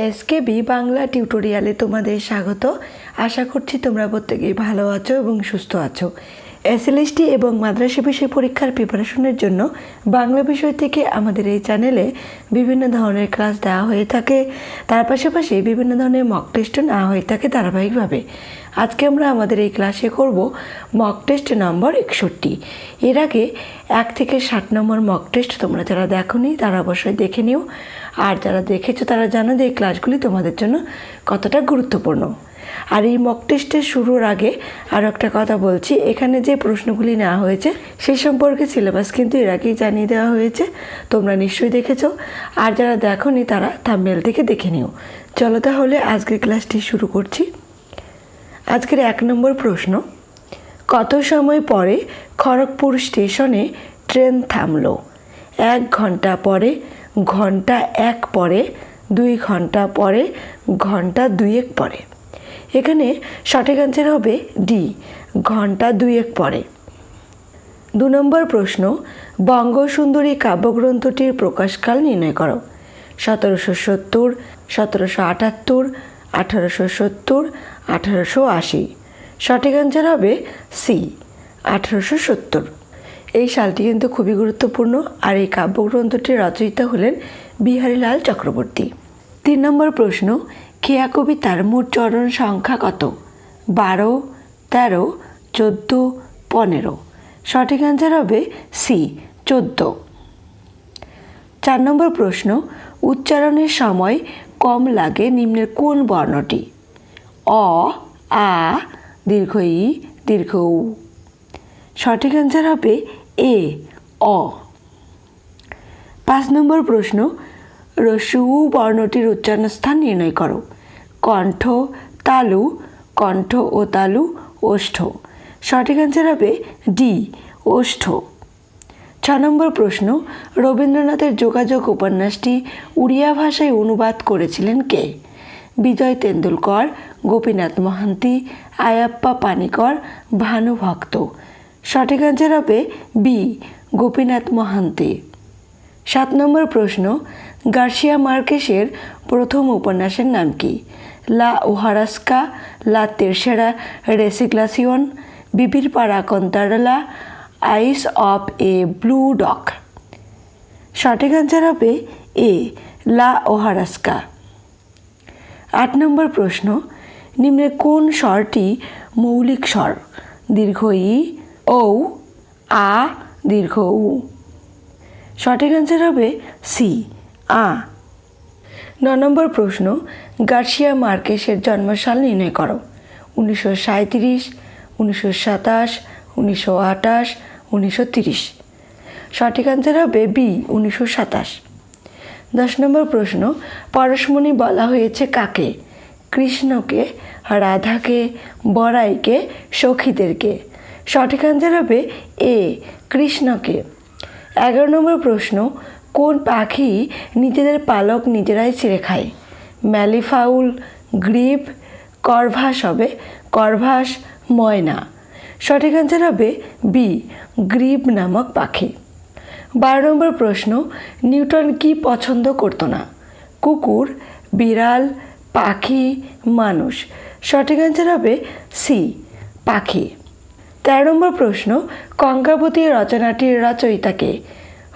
SKB Bangla টিউটোরিয়ালে তোমাদের স্বাগত। আশা করছি তোমরা প্রত্যেকেই ভালো আছো এবং সুস্থ আছো। এসএলএসটি এবং মাদ্রাসা বিষয় পরীক্ষার প্রিপারেশনের জন্য বাংলা বিষয় থেকে আমাদের এই চ্যানেলে বিভিন্ন ধরনের ক্লাস দেওয়া হয়ে থাকে। তার পাশাপাশি বিভিন্ন ধরনের মক টেস্টও নেওয়া হয়ে থাকে ধারাবাহিকভাবে। আজকে আমরা আমাদের এই ক্লাসে করব মক টেস্ট নম্বর 61। এর আগে 1 থেকে 60 নম্বর মক টেস্ট তোমরা যারা দেখোনি তারা অবশ্যই দেখে নিও, আর যারা দেখেছো তারা জানো যে এই ক্লাসগুলি তোমাদের জন্য কতটা গুরুত্বপূর্ণ। আর এই মক টেস্টের শুরুর আগে আরও একটা কথা বলছি, এখানে যে প্রশ্নগুলি নেওয়া হয়েছে সেই সম্পর্কে সিলেবাস কিন্তু এর আগেই জানিয়ে দেওয়া হয়েছে, তোমরা নিশ্চয়ই দেখেছো। আর যারা দেখোনি তারা থাম্বনেল থেকে দেখে নিও। চলো তাহলে আজকের ক্লাসটি শুরু করছি। আজকের 1 নম্বর প্রশ্ন, কত সময় পরে খড়গপুর স্টেশনে ট্রেন থামলো? 1 ঘন্টা পরে, ঘন্টা 1 পরে, 2 ঘন্টা পরে, ঘন্টা 2 পরে। এখানে সঠিক অ্যান্সার হবে ডি, ঘন্টা 2 পরে। 2 নম্বর প্রশ্ন, বঙ্গসুন্দরী কাব্যগ্রন্থটির প্রকাশকাল নির্ণয় করো। 1770, 1778, 1870, 1880। সঠিক অ্যান্সার হবে সি, 1870। এই সালটি কিন্তু খুবই গুরুত্বপূর্ণ। আর এই কাব্যগ্রন্থটির রচয়িতা হলেন বিহারীলাল চক্রবর্তী। 3 নম্বর প্রশ্ন, খেয়া কবিতার মোট চরণ সংখ্যা কত? 12, 13, 14, 15। সঠিক অ্যান্সার হবে সি, 14। 4 নম্বর প্রশ্ন, উচ্চারণের সময় কম লাগে নিম্নের কোন বর্ণটি? অ, আ, দীর্ঘ ই, দীর্ঘ উ। সঠিক অ্যান্সার হবে এ, অ। 5 নম্বর প্রশ্ন, রস্যু উ বর্ণটির উচ্চারণ স্থান নির্ণয় করো। কণ্ঠ, তালু, কণ্ঠ ও তালু, ওষ্ঠ। সঠিক অ্যান্সার হবে ডি, ওষ্ঠ। 6 নম্বর প্রশ্ন, রবীন্দ্রনাথের যোগাযোগ উপন্যাসটি উড়িয়া ভাষায় অনুবাদ করেছিলেন কে? বিজয় তেন্ডুলকর, গোপীনাথ মহান্তি, আয়াপ্পা পানিকর, ভানুভক্ত। সঠিক অ্যান্সার হবে বি, গোপীনাথ মহান্তি। 7 নম্বর প্রশ্ন, গার্সিয়া মার্কেসের প্রথম উপন্যাসের নাম কি? লা ওহারাস্কা, লা তেরসেরা রেসিগ্লাসিয়ন, বিবির পাড়া কন্তারলা, eyes of a blue dog. সঠিক অ্যান্সার হবে এ, লা ওহারাস্কা। 8 নম্বর প্রশ্ন, নিম্নের কোন স্বরটি মৌলিক স্বর? দীর্ঘ ই, ঔ, আ, দীর্ঘ উ। সঠিক অ্যান্সার হবে সি, আ। 9 নম্বর প্রশ্ন, গার্সিয়া মার্কেসের জন্মসাল নির্ণয় করো। 1937, 1927, 1928, 1930। সঠিক অ্যান্সার হবে বি, 1927। 10 নম্বর প্রশ্ন, পরশমণি বলা হয়েছে কাকে? কৃষ্ণকে, রাধাকে, বড়াইকে, সখীদেরকে। সঠিক অ্যান্সার হবে এ, কৃষ্ণকে। 11 নম্বর প্রশ্ন, কোন পাখি নিজেদের পালক নিজেরাই ছিঁড়ে খায়? ম্যালিফাউল, গ্রিব, করভাস হবে করভাস, ময়না। সঠিক অ্যান্সার হবে বি, গ্রিব নামক পাখি। 12 নম্বর প্রশ্ন, নিউটন কি পছন্দ করতো না? কুকুর, বিড়াল, পাখি, মানুষ। সঠিক অ্যান্সার হবে সি, পাখি। 13 নম্বর প্রশ্ন, কঙ্কাবতী রচনাটির রচয়িতাকে?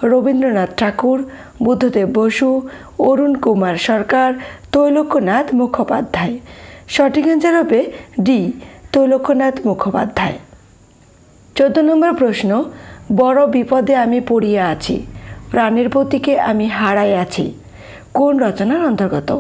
রবীন্দ্রনাথ ঠাকুর, বুদ্ধদেব বসু, অরুণ কুমার সরকার, তৈলক্যনাথ মুখোপাধ্যায়। সঠিক অ্যান্সার হবে ডি, তৈলক্যনাথ মুখোপাধ্যায়। 14 নম্বর প্রশ্ন, বড় বিপদে আমি পড়িয়া আছি, প্রাণের পতিকে আমি হারাই আছি। কোন রচনার অন্তর্গত?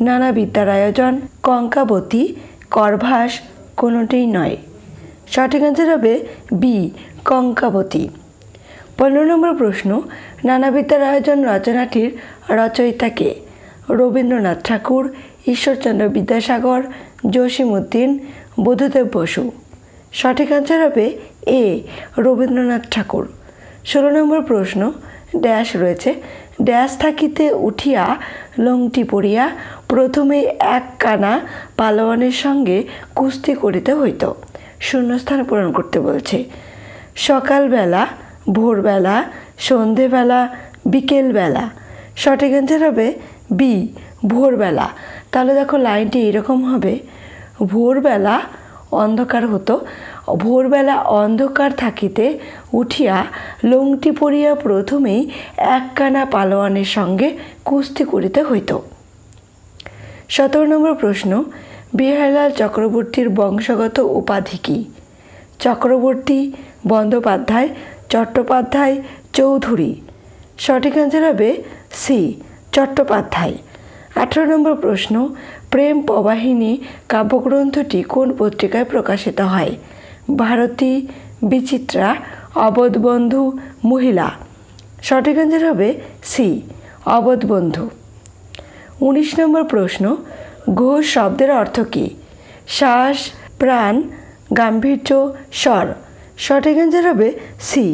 নানা বিদ্যার আয়োজন, কঙ্কাবতী, করভাস, কোনোটিই নয়। সঠিক অ্যান্সার হবে বি, কঙ্কাবতী। 15 নম্বর প্রশ্ন, নানা বিদ্যার আয়োজন রচনাটির রচয়িতাকে? রবীন্দ্রনাথ ঠাকুর, ঈশ্বরচন্দ্র বিদ্যাসাগর, জসিমউদ্দিন, বুদ্ধদেব বসু। সঠিক অ্যান্সার হবে এ, রবীন্দ্রনাথ ঠাকুর। 16 নম্বর প্রশ্ন, ড্যাশ রয়েছে, ড্যাশ থাকিতে উঠিয়া লংটি পড়িয়া প্রথমে এক কানা পালোয়ানের সঙ্গে কুস্তি করিতে হইত। শূন্যস্থান পূরণ করতে বলছে। সকালবেলা, ভোরবেলা, সন্ধেবেলা, বিকেলবেলা। সঠিক অ্যান্সার হবে বি, ভোরবেলা। তাহলে দেখো লাইনটি এরকম হবে, ভোরবেলা অন্ধকার হতো, ভোরবেলা অন্ধকার থাকিতে উঠিয়া লংটি পরিয়া প্রথমেই একখানা পালোয়ানের সঙ্গে কুস্তি করিতে হইত। 17 নম্বর প্রশ্ন, বিহারীলাল চক্রবর্তীর বংশগত উপাধি কী? চক্রবর্তী, বন্দ্যোপাধ্যায়, চট্টোপাধ্যায়, চৌধুরী। সঠিক অ্যান্সার হবে সি, চট্টোপাধ্যায়। 18 নম্বর প্রশ্ন, প্রেম প্রবাহিনী কাব্যগ্রন্থটি কোন পত্রিকায় প্রকাশিত হয়? ভারতী, বিচিত্রা, অবোধবন্ধু, মহিলা। সঠিক অ্যান্সার হবে সি, অবোধবন্ধু। 19 নম্বর প্রশ্ন, ঘোষ শব্দের অর্থ কী? শ্বাস, প্রাণ, গাম্ভীর্য, স্বর। সঠিক অ্যান্সার হবে সি,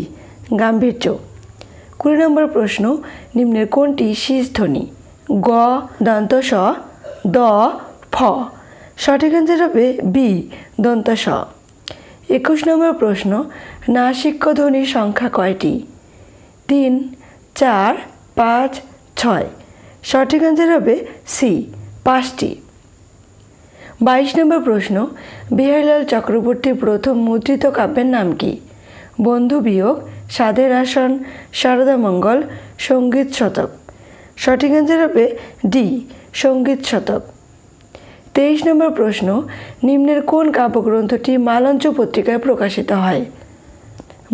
গাম্ভীর্য। 20 নম্বর প্রশ্ন, নিম্নের কোনটি শীষ ধ্বনি? গ দন্ত স, দ ফ। সঠিক অ্যান্সার হবে বি, দন্ত স। 21 নম্বর প্রশ্ন, নাসিক্য ধ্বনির সংখ্যা কয়টি? 3, 4, 5, 6। সঠিক অ্যান্সার হবে সি, 5টি। 22 নম্বর প্রশ্ন, বিহারীলাল চক্রবর্তীর প্রথম মুদ্রিত কাব্যের নাম কি? বন্ধু বিয়োগ, সাধের আসন, শারদামঙ্গল, সঙ্গীত শতক। সঠিক অ্যান্সার হবে ডি, সঙ্গীত শতক। 23 নম্বর প্রশ্ন, নিম্নের কোন কাব্যগ্রন্থটি মালঞ্চ পত্রিকায় প্রকাশিত হয়?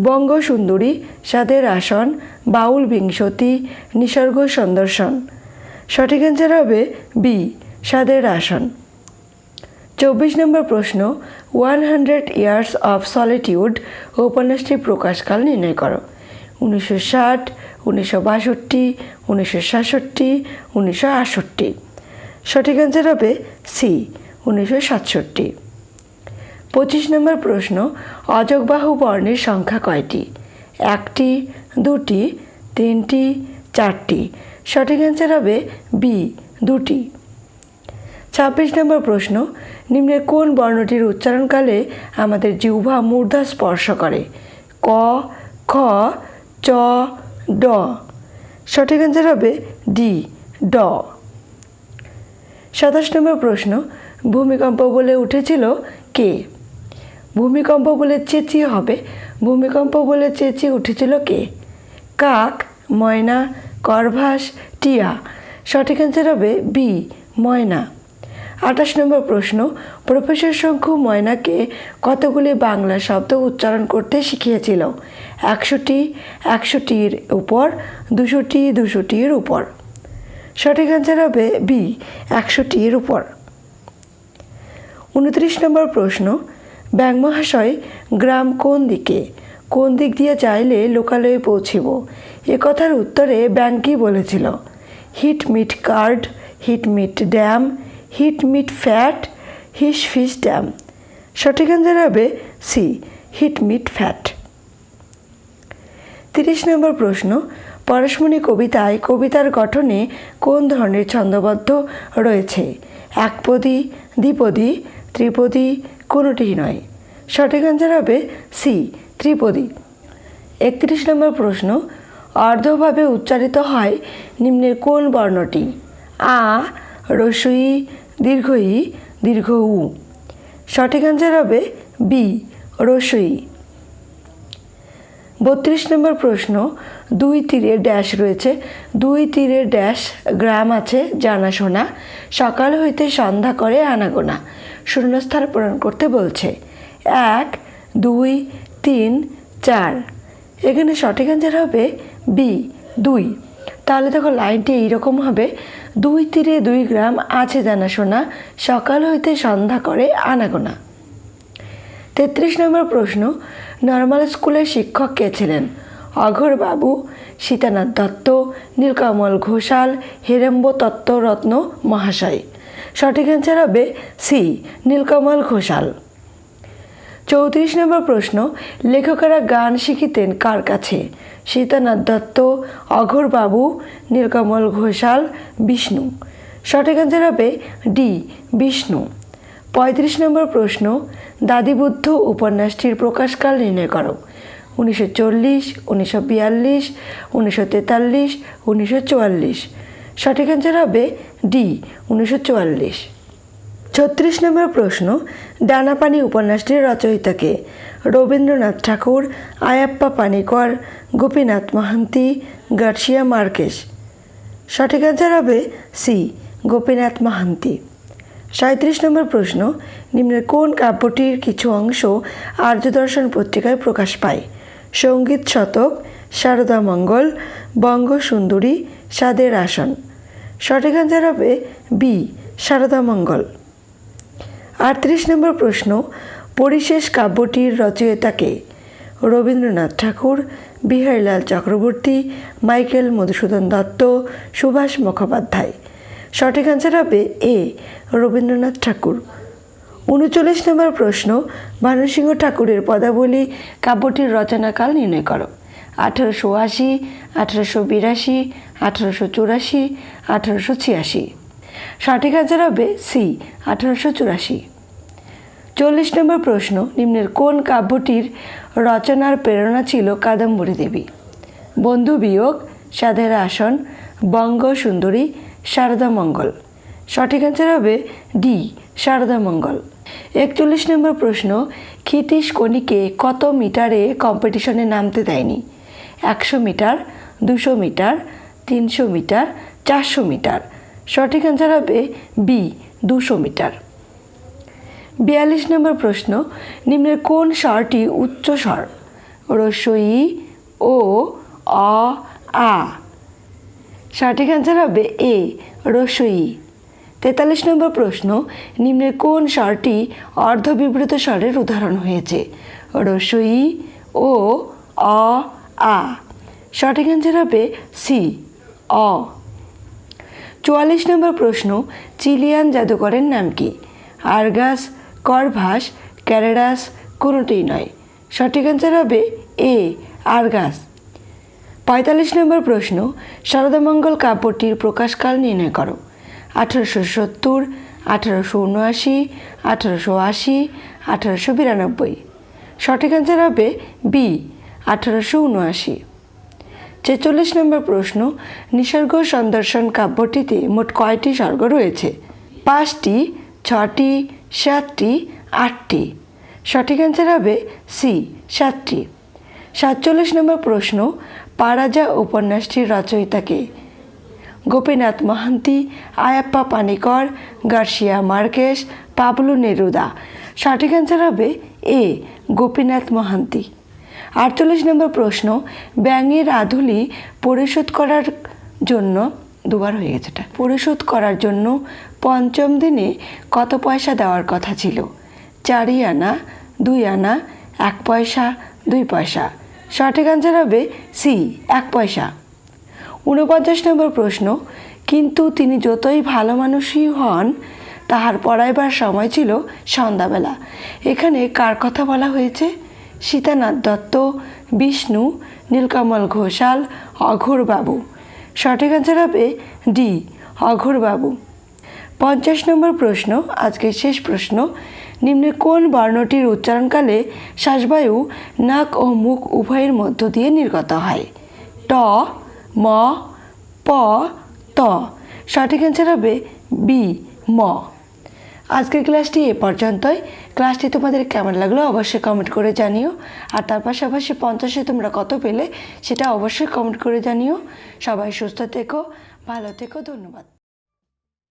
বঙ্গসুন্দরী, সাধের আসন, বাউল বিংশতি, নিসর্গ সন্দর্শন। সঠিক অ্যান্সার হবে বি, সাধের আসন। 24 নম্বর প্রশ্ন, 100 ইয়ার্স অফ সলিটিউড উপন্যাসটির প্রকাশকাল নির্ণয় করো। 1960, 1962, 1967, 1968। সঠিক অ্যান্সার হবে সি, 1967। 25 নম্বর প্রশ্ন, অযোগবাহু বর্ণের সংখ্যা কয়টি? 1টি, 2টি, 3টি, 4টি। সঠিক অ্যান্সার হবে বি, 2টি। 26 নম্বর প্রশ্ন, নিম্নের কোন বর্ণটির উচ্চারণকালে আমাদের জিহ্বা মূর্ধা স্পর্শ করে? ক, খ, চ, ড। সঠিক অ্যান্সার হবে ডি, ড। 27 নম্বর প্রশ্ন, ভূমিকম্প বলে উঠেছিল কে? ভূমিকম্প বলে চেঁচিয়ে হবে, ভূমিকম্প বলে চেঁচিয়ে উঠেছিল কে? কাক, ময়না, করভাস, টিয়া। সঠিক অ্যান্সার হবে বি, ময়না। 28 নম্বর প্রশ্ন, প্রফেসর শঙ্কু ময়নাকে কতগুলি বাংলা শব্দ উচ্চারণ করতে শিখিয়েছিল? 100টি, 100টির উপর, 200টি, 200টির উপর। সঠিক অ্যান্সার হবে বি, 100টির উপর। 29 নম্বর প্রশ্ন, ব্যাঙ মহাশয় গ্রাম কোন দিকে? কোন দিক দিয়ে চাইলে লোকালয়ে পৌঁছিব? এ কথার উত্তরে ব্যাঙ কি বলেছিল? হিট মিট কার্ড, হিট মিট ড্যাম, হিট মিট ফ্যাট, হিস ফিশ ড্যাম। সঠিক অ্যান্সার হবে সি, হিট মিট ফ্যাট। 30 নম্বর প্রশ্ন, পরশমণি কবিতায় কবিতার গঠনে কোন ধরনের ছন্দবদ্ধ রয়েছে? একপদী, দ্বিপদী, ত্রিপদী, কোনোটি নয়। সঠিক অ্যান্সার হবে সি, ত্রিপদী। 31 নম্বর প্রশ্ন, অর্ধভাবে উচ্চারিত হয় নিম্নের কোন বর্ণটি? আ, হ্রস্ব ই, দীর্ঘ ই, দীর্ঘ উ। সঠিক অ্যান্সার হবে বি, হ্রস্ব ই। 32 নম্বর প্রশ্ন, 2 তীরে ড্যাশ রয়েছে, 2 তীরে ড্যাশ গ্রাম আছে জানাশোনা, সকাল হইতে সন্ধ্যা করে আনাগোনা। শূন্যস্থান পূরণ করতে বলছে। 1, 2, 3, 4। এখানে সঠিক অ্যান্সার হবে বি, 2। তাহলে দেখো লাইনটি এইরকম হবে, 2 তীরে 2 গ্রাম আছে জানাশোনা, সকাল হইতে সন্ধ্যা করে আনাগোনা। 33 নম্বর প্রশ্ন, নর্মাল স্কুলের শিক্ষক কে ছিলেন? অঘোরবাবু, সীতানাথ দত্ত, নীলকমল ঘোষাল, হেরম্ব তত্ত্বরত্ন মহাশয়। সঠিক অ্যান্সার হবে সি, নীলকমল ঘোষাল। 34 নম্বর প্রশ্ন, লেখকেরা গান শিখিতেন কার কাছে? সীতানাথ দত্ত, অঘোরবাবু, নীলকমল ঘোষাল, বিষ্ণু। সঠিক অ্যান্সার হবে ডি, বিষ্ণু। 35 নম্বর প্রশ্ন, দাদিবুদ্ধ উপন্যাসটির প্রকাশকাল নির্ণয় করো। 1940, 1942, 1943, 1944। সঠিক অ্যান্সার হবে ডি 1944। 36 নম্বর প্রশ্ন, দানাপানি উপন্যাসটির রচয়িতাকে? রবীন্দ্রনাথ ঠাকুর, আয়াপ্পা পানিকর, গোপীনাথ মহান্তি, গার্সিয়া মার্কেস। সঠিক অ্যান্সার হবে সি গোপীনাথ মহান্তি। 37 নম্বর প্রশ্ন, নিম্নের কোন কাব্যটির কিছু অংশ আর্যদর্শন পত্রিকায় প্রকাশ পায়? সঙ্গীত শতক, শারদা মঙ্গল, বঙ্গসুন্দরী, সাধের আসন। সঠিক অ্যান্সার হবে বি শারদা মঙ্গল। 38 নম্বর প্রশ্ন, পরিশেষ কাব্যটির রচয়িতাকে? রবীন্দ্রনাথ ঠাকুর, বিহারীলাল চক্রবর্তী, মাইকেল মধুসূদন দত্ত, সুভাষ মুখোপাধ্যায়। সঠিক অ্যান্সার হবে এ রবীন্দ্রনাথ ঠাকুর। 39 নম্বর প্রশ্ন, ভানুসিংহ ঠাকুরের পদাবলী কাব্যটির রচনাকাল নির্ণয় করো। 1880, 1882, 1884, 1886। সঠিক অ্যান্সার হবে সি 1884। 40 নম্বর প্রশ্ন, নিম্নের কোন কাব্যটির রচনার প্রেরণা ছিল কাদম্বরী দেবী? বন্ধু বিয়োগ, সাধের আসন, বঙ্গসুন্দরী, শারদা মঙ্গল। সঠিক অ্যান্সার হবে ডি শারদা মঙ্গল। 41 নম্বর প্রশ্ন, ক্ষিতীশ কোনিকে কত মিটারে কম্পিটিশনে নামতে দেয়নি? 100 মিটার, 200 মিটার, 300 মিটার, 400 মিটার। সঠিক অ্যান্সার হবে বি 200 মিটার। 42 নম্বর প্রশ্ন, নিম্নের কোন স্বরটি উচ্চ স্বর? রস্বই, ও, অ, আ। সঠিক অ্যান্সার হবে এ রস্বই। 43 নম্বর প্রশ্ন, নিম্নের কোন স্বরটি অর্ধবিবৃত স্বরের উদাহরণ হয়েছে? রস্বই, ও, অ, আ। সঠিক অ্যান্সার হবে সি অ। 44 নম্বর প্রশ্ন, চিলিয়ান জাদুকরের নাম কি? আর্গাস, করভাস, ক্যারেডাস, কোনোটিই নয়। সঠিক অ্যান্সার হবে এ আর্গাস। 45 নম্বর প্রশ্ন, শারদামঙ্গল কাব্যটির প্রকাশকাল নির্ণয় করো। 1870, 1879, 1880, 1892। সঠিক অ্যান্সার হবে বি 1879। 46 নম্বর প্রশ্ন, নিসর্গ সন্দর্শন কাব্যটিতে মোট কয়টি স্বর্গ রয়েছে? 5টি, 6টি, 7টি, 8টি। সঠিক অ্যান্সার হবে সি 7টি। 47 নম্বর প্রশ্ন, পারাজা উপন্যাসটির রচয়িতাকে? Gopinath Mohanty, Ayyappa Paniker, Garcia Marquez, Pablo Neruda. সঠিক অ্যান্সার হবে এ গোপীনাথ মহান্তি। 48 নম্বর প্রশ্ন, ব্যাঙের আধুলি পরিশোধ করার জন্য দুবার হয়ে গেছে এটা পরিশোধ করার জন্য পঞ্চম দিনে কত পয়সা দেওয়ার কথা ছিল? 4 আনা, 2 আনা, 1 পয়সা, 2 পয়সা। সঠিক অ্যান্সার হবে সি 1 পয়সা। 49 নম্বর প্রশ্ন, কিন্তু তিনি যতই ভালো মানুষই হন তাহার পড়াইবার সময় ছিল সন্ধ্যাবেলা। এখানে কার কথা বলা হয়েছে? সীতানাথ দত্ত, বিষ্ণু, নীলকমল ঘোষাল, অঘোরবাবু। সঠিক অ্যান্সার হবে ডি অঘোরবাবু। 50 নম্বর প্রশ্ন, আজকের শেষ প্রশ্ন, নিম্নের কোন বর্ণটির উচ্চারণকালে শ্বাসবায়ু নাক ও মুখ উভয়ের মধ্য দিয়ে নির্গত হয়? ট, ম, প, ত। সঠিক অ্যান্সার হবে বি ম। আজকের ক্লাসটি এ পর্যন্তই। ক্লাসটি তোমাদের কেমন লাগলো অবশ্যই কমেন্ট করে জানিও। আর তার পাশাপাশি 50-এ তোমরা কত পেলে সেটা অবশ্যই কমেন্ট করে জানিও। সবাই সুস্থ থেকো, ভালো থেকো, ধন্যবাদ।